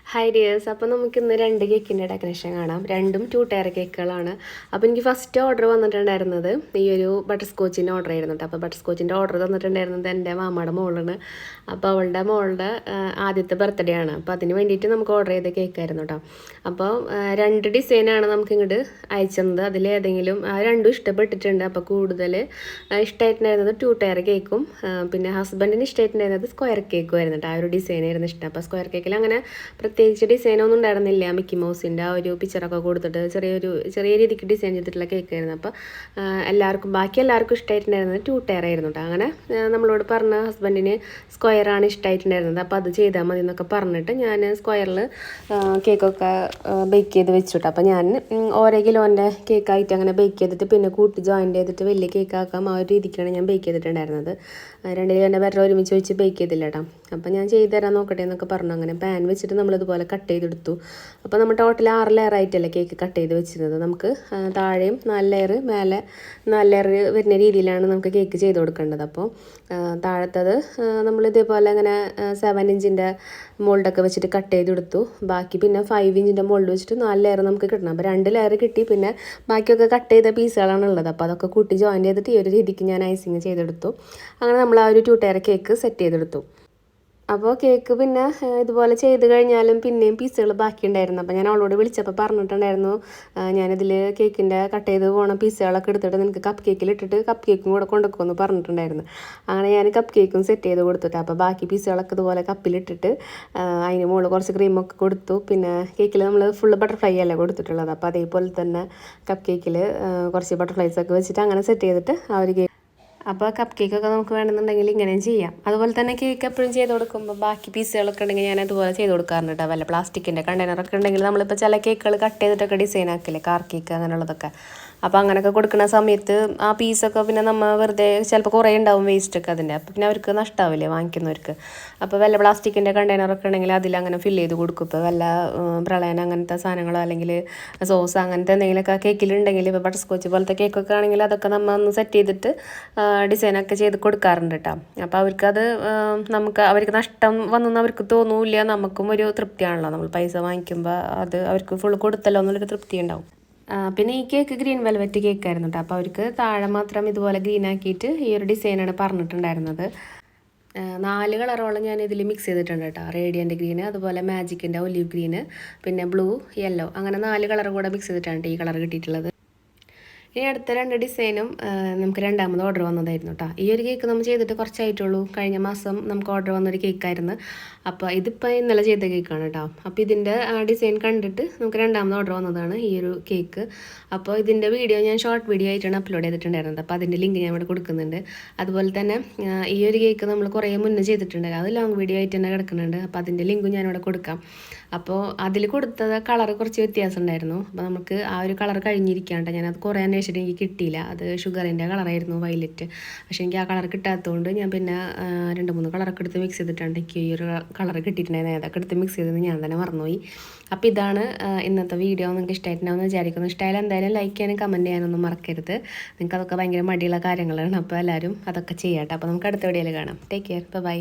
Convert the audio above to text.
Hi dears. അപ്പോൾ നമുക്ക് ഇന്ന് രണ്ട് കേക്കിൻ്റെ ഡെക്കറേഷൻ കാണാം. രണ്ടും 2 ടയർ കേക്കുകളാണ്. അപ്പോൾ എനിക്ക് ഫസ്റ്റ് ഓർഡർ വന്നിട്ടുണ്ടായിരുന്നത് ഈ ഒരു ബട്ടർ സ്കോച്ചിൻ്റെ ഓർഡർ ആയിരുന്നു കേട്ടോ. അപ്പോൾ ബട്ടർ സ്കോച്ചിൻ്റെ ഓർഡർ തന്നിട്ടുണ്ടായിരുന്നത് എൻ്റെ മാമയുടെ മോളാണ്. അപ്പോൾ അവളുടെ മോളുടെ ആദ്യത്തെ ബർത്ത്ഡേ ആണ്. അപ്പോൾ അതിന് വേണ്ടിയിട്ട് നമുക്ക് ഓർഡർ ചെയ്ത കേക്കായിരുന്നു കേട്ടോ. അപ്പോൾ രണ്ട് ഡിസൈനാണ് നമുക്ക് ഇങ്ങോട്ട് അയച്ചത്. അതിലേതെങ്കിലും രണ്ടും ഇഷ്ടപ്പെട്ടിട്ടുണ്ട്. അപ്പോൾ കൂടുതൽ ഇഷ്ടമായിട്ടുണ്ടായിരുന്നത് 2 ടയർ കേക്കും പിന്നെ ഹസ്ബൻഡിന് ഇഷ്ടമായിട്ടുണ്ടായിരുന്നത് സ്ക്വയർ കേക്കും ആയിരുന്നു കേട്ടോ. ആ ഒരു ഡിസൈനായിരുന്നു ഇഷ്ടം. അപ്പോൾ സ്ക്വയർ കേക്കിൽ അങ്ങനെ പ്രത്യേകിച്ച് ഡിസൈനൊന്നും ഉണ്ടായിരുന്നില്ല. മിക്കി മൗസിൻ്റെ ആ ഒരു പിക്ചറൊക്കെ കൊടുത്തിട്ട് ചെറിയ രീതിക്ക് ഡിസൈൻ ചെയ്തിട്ടുള്ള കേക്കായിരുന്നു. അപ്പോൾ ബാക്കി എല്ലാവർക്കും ഇഷ്ടമായിട്ടുണ്ടായിരുന്നത് 2 ടയർ ആയിരുന്നു കേട്ടോ. അങ്ങനെ നമ്മളോട് പറഞ്ഞ ഹസ്ബൻഡിന് സ്ക്വയറാണ് ഇഷ്ടമായിട്ടുണ്ടായിരുന്നത്. അപ്പോൾ അത് ചെയ്താൽ മതി എന്നൊക്കെ പറഞ്ഞിട്ട് ഞാൻ സ്ക്വയറിൽ കേക്കൊക്കെ ബേക്ക് ചെയ്ത് വെച്ചിട്ടു. അപ്പോൾ ഞാൻ ഓരോ കിലോൻ്റെ കേക്കായിട്ട് അങ്ങനെ ബേക്ക് ചെയ്തിട്ട് പിന്നെ കൂട്ടി ജോയിൻ ചെയ്തിട്ട് വലിയ കേക്കാക്കാം ആ ഒരു രീതിക്കാണ് ഞാൻ ബേക്ക് ചെയ്തിട്ടുണ്ടായിരുന്നത്. 2 കിലോൻ്റെ ബാറ്റർ ഒരുമിച്ച് വെച്ച് ബേക്ക് ചെയ്തില്ല കേട്ടോ. അപ്പോൾ ഞാൻ ചെയ്തു തരാൻ നോക്കട്ടെ എന്നൊക്കെ പറഞ്ഞു. അങ്ങനെ പാൻ വെച്ചിട്ട് നമ്മളിതുപോലെ കട്ട് ചെയ്തെടുത്തു. അപ്പോൾ നമ്മൾ ടോട്ടൽ 6 ലെയർ ആയിട്ടല്ലേ കേക്ക് കട്ട് ചെയ്ത് വെച്ചിരുന്നത്. നമുക്ക് താഴെയും 4 ലെയർ മേലെ 4 ലെയർ വരുന്ന രീതിയിലാണ് നമുക്ക് കേക്ക് ചെയ്ത് കൊടുക്കേണ്ടത്. അപ്പോൾ താഴത്തത് നമ്മൾ ഇതേപോലെ അങ്ങനെ 7 ഇഞ്ചിൻ്റെ മോൾഡൊക്കെ വെച്ചിട്ട് കട്ട് ചെയ്തെടുത്തു. ബാക്കി പിന്നെ 5 ഇഞ്ചിൻ്റെ മോൾഡ് വെച്ചിട്ട് 4 ലെയർ നമുക്ക് കിട്ടണം. അപ്പോൾ 2 ലെയർ കിട്ടി. പിന്നെ ബാക്കിയൊക്കെ കട്ട് ചെയ്ത പീസുകളാണ് ഉള്ളത്. അപ്പോൾ അതൊക്കെ കൂട്ടി ജോയിൻ ചെയ്തിട്ട് ഈ ഒരു രീതിക്ക് ഞാൻ ഐസിങ് ചെയ്തെടുത്തു. അങ്ങനെ നമ്മൾ ആ ഒരു 2 ടയർ കേക്ക് സെറ്റ് ചെയ്തെടുത്തു. അപ്പോൾ കേക്ക് പിന്നെ ഇതുപോലെ ചെയ്ത് കഴിഞ്ഞാലും പിന്നെയും പീസുകൾ ബാക്കിയുണ്ടായിരുന്നു. അപ്പോൾ ഞാൻ അവളോട് വിളിച്ചപ്പോൾ പറഞ്ഞിട്ടുണ്ടായിരുന്നു ഞാനിതിൽ കേക്കിൻ്റെ കട്ട് ചെയ്ത് പോകണ പീസുകളൊക്കെ എടുത്തിട്ട് നിനക്ക് കപ്പ് കേക്കിലിട്ടിട്ട് കപ്പ് കേക്കും കൂടെ കൊണ്ടുപോകുമെന്ന് പറഞ്ഞിട്ടുണ്ടായിരുന്നു. അങ്ങനെ ഞാൻ കപ്പ് കേക്കും സെറ്റ് ചെയ്ത് കൊടുത്തിട്ട് അപ്പോൾ ബാക്കി പീസുകളൊക്കെ ഇതുപോലെ കപ്പിലിട്ടിട്ട് അതിന് മുകളിൽ കുറച്ച് ക്രീമൊക്കെ കൊടുത്തു. പിന്നെ കേക്കിൽ നമ്മൾ ഫുള്ള് ബട്ടർഫ്ലൈ അല്ലേ കൊടുത്തിട്ടുള്ളത്. അപ്പോൾ അതേപോലെ തന്നെ കപ്പ് കേക്കിൽ കുറച്ച് ബട്ടർഫ്ലൈസൊക്കെ വെച്ചിട്ട് അങ്ങനെ സെറ്റ് ചെയ്തിട്ട് ആ ഒരു കേക്ക്. അപ്പോൾ കപ്പ് കേക്കൊക്കെ നമുക്ക് വേണമെന്നുണ്ടെങ്കിൽ ഇങ്ങനെയും ചെയ്യാം. അതുപോലെ തന്നെ കേക്ക് എപ്പോഴും ചെയ്ത് കൊടുക്കുമ്പോൾ ബാക്കി പീസുകളൊക്കെ ഉണ്ടെങ്കിൽ ഞാൻ അതുപോലെ ചെയ്ത് കൊടുക്കാറുണ്ട് കേട്ടോ. വല്ല പ്ലാസ്റ്റിക്കിൻ്റെ കണ്ടെയ്നറൊക്കെ ഉണ്ടെങ്കിൽ നമ്മളിപ്പോൾ ചില കേക്കുകൾ കട്ട് ചെയ്തിട്ടൊക്കെ ഡിസൈൻ ആക്കില്ലേ, കാർ കേക്ക് അങ്ങനെയുള്ളതൊക്കെ. അപ്പോൾ അങ്ങനെയൊക്കെ കൊടുക്കുന്ന സമയത്ത് ആ പീസൊക്കെ പിന്നെ നമ്മൾ വെറുതെ ചിലപ്പോൾ കുറേ ഉണ്ടാവും വേസ്റ്റൊക്കെ അതിൻ്റെ. അപ്പോൾ പിന്നെ അവർക്ക് നഷ്ടമാവില്ലേ വാങ്ങിക്കുന്നവർക്ക്. അപ്പോൾ വല്ല പ്ലാസ്റ്റിക്കിൻ്റെ കണ്ടെയ്നറൊക്കെ ഉണ്ടെങ്കിൽ അതിലങ്ങനെ ഫില്ല് ചെയ്ത് കൊടുക്കും. ഇപ്പോൾ വല്ല പ്രളയന അങ്ങനത്തെ സാധനങ്ങളോ അല്ലെങ്കിൽ സോസ് അങ്ങനത്തെ എന്തെങ്കിലുമൊക്കെ കേക്കിലുണ്ടെങ്കിൽ ഇപ്പോൾ ബട്ടർ സ്കോച്ച് പോലത്തെ കേക്കൊക്കെ ആണെങ്കിൽ അതൊക്കെ നമ്മൾ ഒന്ന് സെറ്റ് ചെയ്തിട്ട് ഡിസൈനൊക്കെ ചെയ്ത് കൊടുക്കാറുണ്ട് കേട്ടോ. അപ്പോൾ അവർക്ക് നഷ്ടം വന്നെന്ന് അവർക്ക് തോന്നൂല്ല. നമുക്കും ഒരു തൃപ്തിയാണല്ലോ, നമ്മൾ പൈസ വാങ്ങിക്കുമ്പോൾ അത് അവർക്ക് ഫുൾ കൊടുത്തല്ലോ എന്നുള്ളൊരു തൃപ്തി ഉണ്ടാവും. പിന്നെ ഈ കേക്ക് ഗ്രീൻ വെൽവെറ്റ് കേക്കായിരുന്നു കേട്ടോ. അപ്പോൾ അവർക്ക് താഴെ മാത്രം ഇതുപോലെ ഗ്രീൻ ആക്കിയിട്ട് ഈ ഒരു ഡിസൈനാണ് പറഞ്ഞിട്ടുണ്ടായിരുന്നത്. 4 കളറോളം ഞാൻ ഇതിൽ മിക്സ് ചെയ്തിട്ടുണ്ട് കേട്ടോ. റേഡിയൻ്റ് ഗ്രീന്, അതുപോലെ മാജിക്കിൻ്റെ ഒലിവ് ഗ്രീന്, പിന്നെ ബ്ലൂ, യെല്ലോ, അങ്ങനെ 4 കളർ കൂടെ മിക്സ് ചെയ്തിട്ടാണ് ഈ കളർ കിട്ടിയിട്ടുള്ളത്. ഇനി അടുത്ത 2 ഡിസൈനും നമുക്ക് രണ്ടാമത് ഓർഡർ വന്നതായിരുന്നു കേട്ടോ. ഈ ഒരു കേക്ക് നമ്മൾ ചെയ്തിട്ട് കുറച്ചായിട്ടുള്ളൂ. കഴിഞ്ഞ മാസം നമുക്ക് ഓർഡർ വന്നൊരു കേക്കായിരുന്നു. അപ്പോൾ ഇതിപ്പോൾ ഇന്നലെ ചെയ്ത കേക്കാണ് കേട്ടോ. അപ്പോൾ ഇതിൻ്റെ ഡിസൈൻ കണ്ടിട്ട് നമുക്ക് രണ്ടാമത് ഓർഡർ വന്നതാണ് ഈ ഒരു കേക്ക്. അപ്പോൾ ഇതിൻ്റെ വീഡിയോ ഞാൻ ഷോർട്ട് വീഡിയോ ആയിട്ടാണ് അപ്ലോഡ് ചെയ്തിട്ടുണ്ടായിരുന്നത്. അപ്പോൾ അതിൻ്റെ ലിങ്ക് ഞാൻ ഇവിടെ കൊടുക്കുന്നുണ്ട്. അതുപോലെ തന്നെ ഈ ഒരു കേക്ക് നമ്മൾ കുറേ മുന്നേ ചെയ്തിട്ടുണ്ടായിരുന്നു. അത് ലോങ് വീഡിയോ ആയിട്ട് തന്നെ കിടക്കുന്നുണ്ട്. അപ്പോൾ അതിൻ്റെ ലിങ്കും ഞാനിവിടെ കൊടുക്കാം. അപ്പോൾ അതിൽ കൊടുത്തത് കളർ കുറച്ച് വ്യത്യാസം ഉണ്ടായിരുന്നു. അപ്പോൾ നമുക്ക് ആ ഒരു കളർ കഴിഞ്ഞിരിക്കാണ്ട് ഞാനത് കുറേ അന്വേഷിച്ചിട്ട് എനിക്ക് കിട്ടിയില്ല. അത് ഷുഗറിൻ്റെ കളറായിരുന്നു, വയലറ്റ്. പക്ഷേ എനിക്ക് ആ കളർ കിട്ടാത്തതുകൊണ്ട് ഞാൻ പിന്നെ 2-3 കളറൊക്കെ എടുത്ത് മിക്സ് ചെയ്തിട്ടാണ് എനിക്ക് ഈ ഒരു കളർ കിട്ടിയിട്ടുണ്ടായിരുന്നു. അതൊക്കെ എടുത്ത് മിക്സ് ചെയ്തത് ഞാൻ തന്നെ മറന്നുപോയി. അപ്പോൾ ഇതാണ് ഇന്നത്തെ വീഡിയോ. നിങ്ങൾക്ക് ഇഷ്ടമായിട്ടുണ്ടാവുമെന്ന് വിചാരിക്കുന്നു. ഇഷ്ടമായാലും എന്തായാലും ലൈക്ക് ചെയ്യാനും കമൻറ്റ് ചെയ്യാനൊന്നും മറക്കരുത്. നിങ്ങൾക്ക് അതൊക്കെ ഭയങ്കര മടിയുള്ള കാര്യങ്ങളാണ്. അപ്പോൾ എല്ലാവരും അതൊക്കെ ചെയ്യാട്ടെ. അപ്പോൾ നമുക്ക് അടുത്ത വീഡിയോയിൽ കാണാം. Take care. ബൈ.